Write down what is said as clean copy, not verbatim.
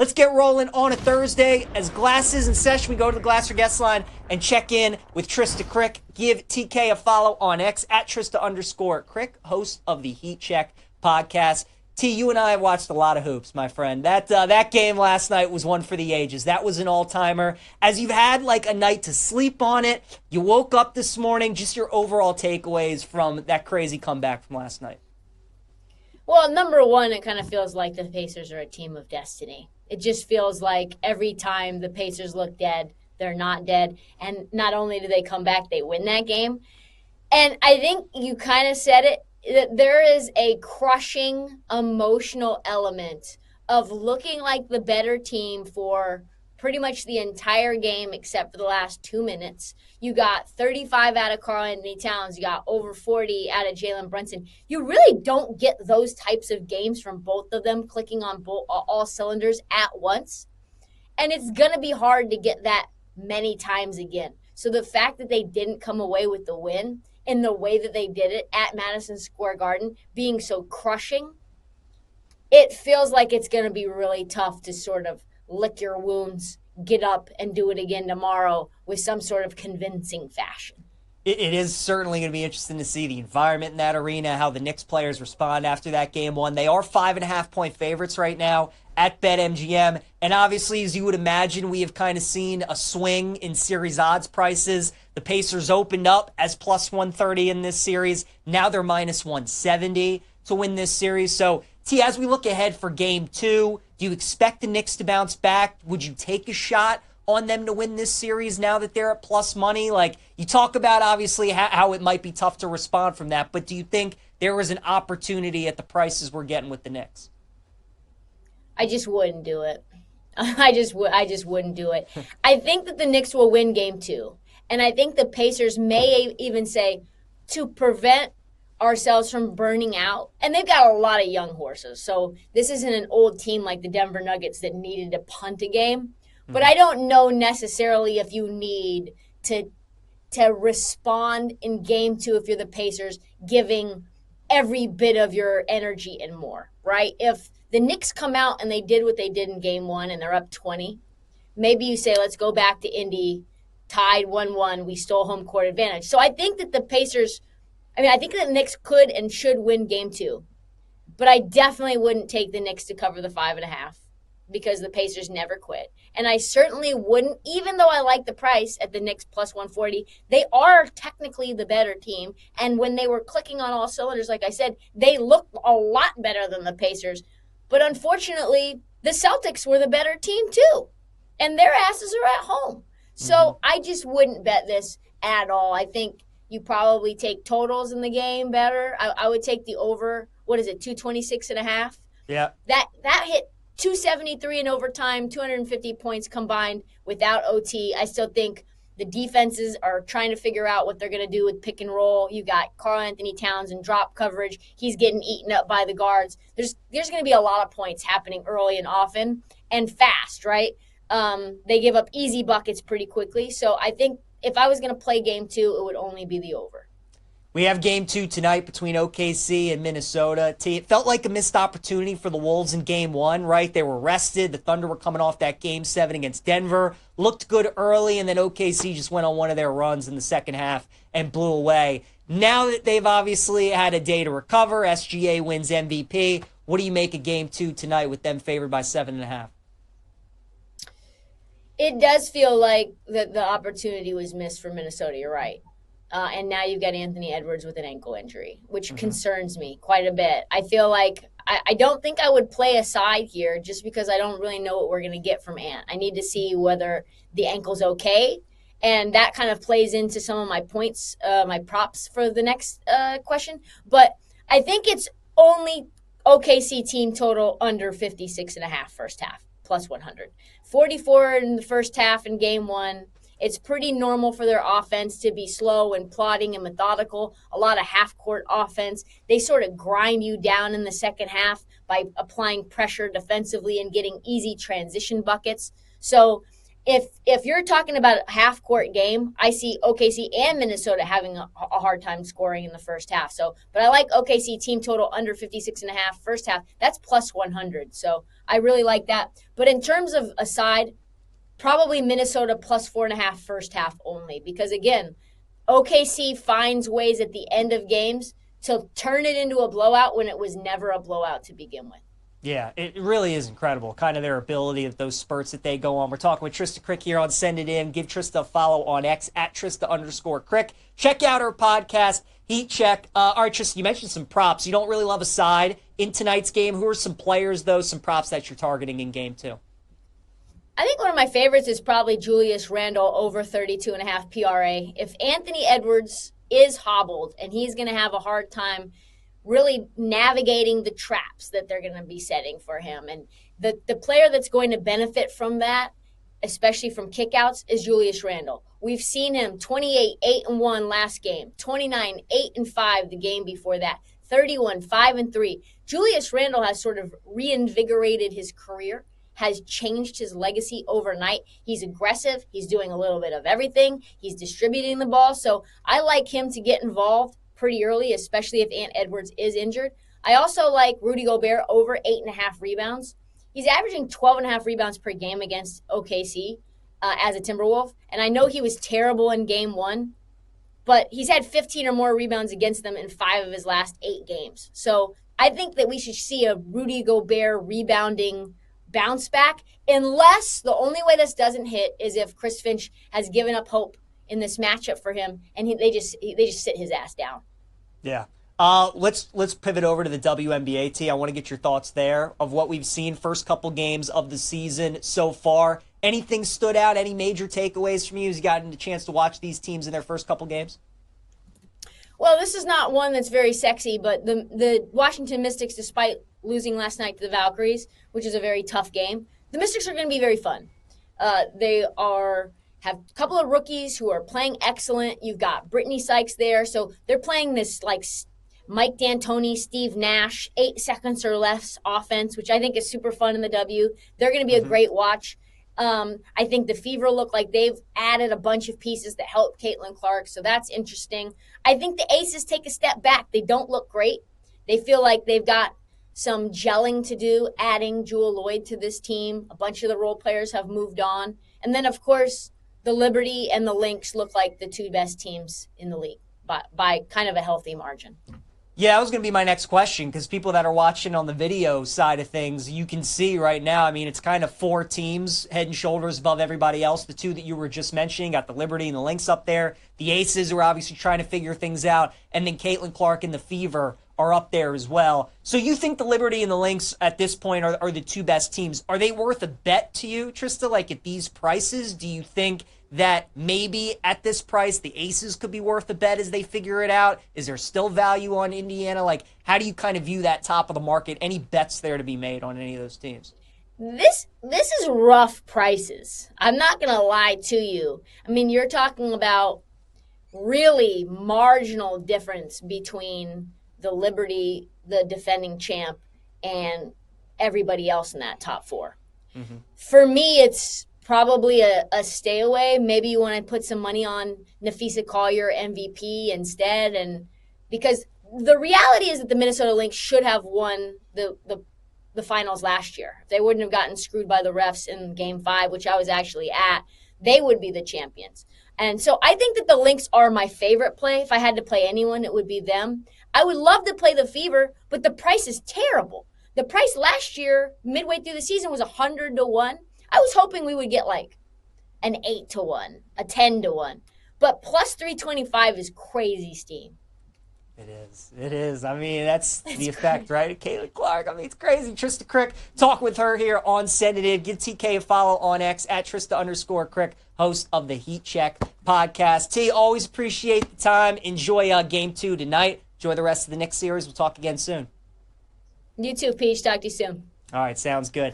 Let's get rolling on a Thursday. As Glass is in session, we go to the Glasser guest line and check in with Trysta Krick. Give TK a follow on X at Trysta_Krick, host of the Heat Check podcast. T, you and I have watched a lot of hoops, my friend. That game last night was one for the ages. That was an all-timer. As you've had like a night to sleep on it, you woke up this morning, just your overall takeaways from that crazy comeback from last night. Well, number one, it kind of feels like the Pacers are a team of destiny. It just feels like every time the Pacers look dead, they're not dead. And not only do they come back, they win that game. And I think you kind of said it, that there is a crushing emotional element of looking like the better team for pretty much the entire game except for the last 2 minutes. You got 35 out of Karl-Anthony Towns. You got over 40 out of Jalen Brunson. You really don't get those types of games from both of them clicking on all cylinders at once. And it's going to be hard to get that many times again. So the fact that they didn't come away with the win in the way that they did it at Madison Square Garden, being so crushing, it feels like it's going to be really tough to sort of lick your wounds, get up, and do it again tomorrow with some sort of convincing fashion. It is certainly going to be interesting to see the environment in that arena, how the Knicks players respond after that game one. They are 5.5-point favorites right now at BetMGM. And obviously, as you would imagine, we have kind of seen a swing in series odds prices. The Pacers opened up as plus 130 in this series. Now they're minus 170 to win this series. So, T, as we look ahead for game two, do you expect the Knicks to bounce back? Would you take a shot on them to win this series now that they're at plus money? Like, you talk about obviously how it might be tough to respond from that, but do you think there was an opportunity at the prices we're getting with the Knicks? I just wouldn't do it. I just wouldn't do it. I think that the Knicks will win game two. And I think the Pacers may even say, to prevent ourselves from burning out, and they've got a lot of young horses. So this isn't an old team like the Denver Nuggets that needed to punt a game. But I don't know necessarily if you need to respond in game two if you're the Pacers, giving every bit of your energy and more, right? If the Knicks come out and they did what they did in game one and they're up 20, maybe you say, let's go back to Indy, tied 1-1, we stole home court advantage. So I think that the Pacers, I think that the Knicks could and should win game two. But I definitely wouldn't take the Knicks to cover the 5.5 because the Pacers never quit. And I certainly wouldn't, even though I like the price at the Knicks plus 140, they are technically the better team. And when they were clicking on all cylinders, like I said, they looked a lot better than the Pacers. But unfortunately, the Celtics were the better team too. And their asses are at home. So I just wouldn't bet this at all. I think you probably take totals in the game better. I would take the over, 226.5? Yeah. That hit 273 in overtime, 250 points combined without OT. I still think the defenses are trying to figure out what they're going to do with pick and roll. You got Karl-Anthony Towns in drop coverage. He's getting eaten up by the guards. There's going to be a lot of points happening early and often and fast, right? They give up easy buckets pretty quickly. So I think if I was going to play game two, it would only be the over. We have game two tonight between OKC and Minnesota. It felt like a missed opportunity for the Wolves in game one, right? They were rested. The Thunder were coming off that game 7 against Denver. Looked good early, and then OKC just went on one of their runs in the second half and blew away. Now that they've obviously had a day to recover, SGA wins MVP. What do you make of game two tonight with them favored by 7.5? It does feel like the opportunity was missed for Minnesota. You're right. And now you've got Anthony Edwards with an ankle injury, which concerns me quite a bit. I feel like I don't think I would play a side here just because I don't really know what we're going to get from Ant. I need to see whether the ankle's okay. And that kind of plays into some of my points, my props for the next question. But I think it's only OKC team total under 56.5 first half, plus 100. 44 in the first half in game one. It's pretty normal for their offense to be slow and plodding and methodical, a lot of half-court offense. They sort of grind you down in the second half by applying pressure defensively and getting easy transition buckets. So if you're talking about a half court game, I see OKC and Minnesota having a hard time scoring in the first half. So, but I like OKC team total under 56.5 first half. That's plus 100. So I really like that. But in terms of a side, probably Minnesota plus 4.5 first half only, because again, OKC finds ways at the end of games to turn it into a blowout when it was never a blowout to begin with. Yeah, it really is incredible, kind of their ability of those spurts that they go on. We're talking with Trysta Krick here on Send It In. Give Trysta a follow on X at Trysta_Krick. Check out her podcast, Heat Check. All right, Trysta, you mentioned some props. You don't really love a side in tonight's game. Who are some players, though, some props that you're targeting in game two? I think one of my favorites is probably Julius Randle over 32.5 PRA. If Anthony Edwards is hobbled and he's going to have a hard time really navigating the traps that they're going to be setting for him. And the player that's going to benefit from that, especially from kickouts, is Julius Randle. We've seen him 28, 8-1 last game, 29, 8-5 the game before that, 31, 5-3. Julius Randle has sort of reinvigorated his career, has changed his legacy overnight. He's aggressive. He's doing a little bit of everything. He's distributing the ball. So I like him to get involved pretty early, especially if Ant Edwards is injured. I also like Rudy Gobert over 8.5 rebounds. He's averaging 12.5 rebounds per game against OKC as a Timberwolf. And I know he was terrible in game one, but he's had 15 or more rebounds against them in 5 of his last 8 games. So I think that we should see a Rudy Gobert rebounding bounce back, unless the only way this doesn't hit is if Chris Finch has given up hope in this matchup for him and they just sit his ass down. Yeah. Let's pivot over to the WNBA, T. I want to get your thoughts there of what we've seen first couple games of the season so far. Anything stood out? Any major takeaways from you as you gotten a chance to watch these teams in their first couple games? Well, this is not one that's very sexy, but the Washington Mystics, despite losing last night to the Valkyries, which is a very tough game, the Mystics are going to be very fun. They have a couple of rookies who are playing excellent. You've got Brittany Sykes there. So they're playing this like Mike D'Antoni, Steve Nash, 8 seconds or less offense, which I think is super fun in the W. They're going to be a great watch. I think the Fever look like they've added a bunch of pieces that help Caitlin Clark. So that's interesting. I think the Aces take a step back. They don't look great. They feel like they've got some gelling to do, adding Jewel Lloyd to this team. A bunch of the role players have moved on. And then, of course, the Liberty and the Lynx look like the 2 best teams in the league by kind of a healthy margin. Yeah, that was going to be my next question, because people that are watching on the video side of things, you can see right now, I mean, it's kind of 4 teams head and shoulders above everybody else. The 2 that you were just mentioning, got the Liberty and the Lynx up there. The Aces are obviously trying to figure things out. And then Caitlin Clark and the Fever are up there as well. So you think the Liberty and the Lynx at this point are the 2 best teams. Are they worth a bet to you, Trysta, like at these prices? Do you think that maybe at this price the Aces could be worth a bet as they figure it out? Is there still value on Indiana? Like, how do you kind of view that top of the market? Any bets there to be made on any of those teams? This is rough prices. I'm not going to lie to you. I mean, you're talking about really marginal difference between the Liberty, the defending champ, and everybody else in that top 4. Mm-hmm. For me, it's probably a stay away. Maybe you want to put some money on Nafisa Collier MVP instead, and because the reality is that the Minnesota Lynx should have won the finals last year. If they wouldn't have gotten screwed by the refs in Game 5, which I was actually at, they would be the champions. And so I think that the Lynx are my favorite play. If I had to play anyone, it would be them. I would love to play the Fever, but the price is terrible. The price last year, midway through the season, was 100 to 1. I was hoping we would get like an 8 to 1, a 10 to 1. But plus 325 is crazy steam. It is. It is. I mean, that's the effect, right? Caitlin Clark. I mean, it's crazy. Trysta Krick. Talk with her here on Send It In. Give TK a follow on X at Trysta_Krick, host of the Heat Check podcast. T, always appreciate the time. Enjoy Game 2 tonight. Enjoy the rest of the Knicks series. We'll talk again soon. You too, Peach. Talk to you soon. All right. Sounds good.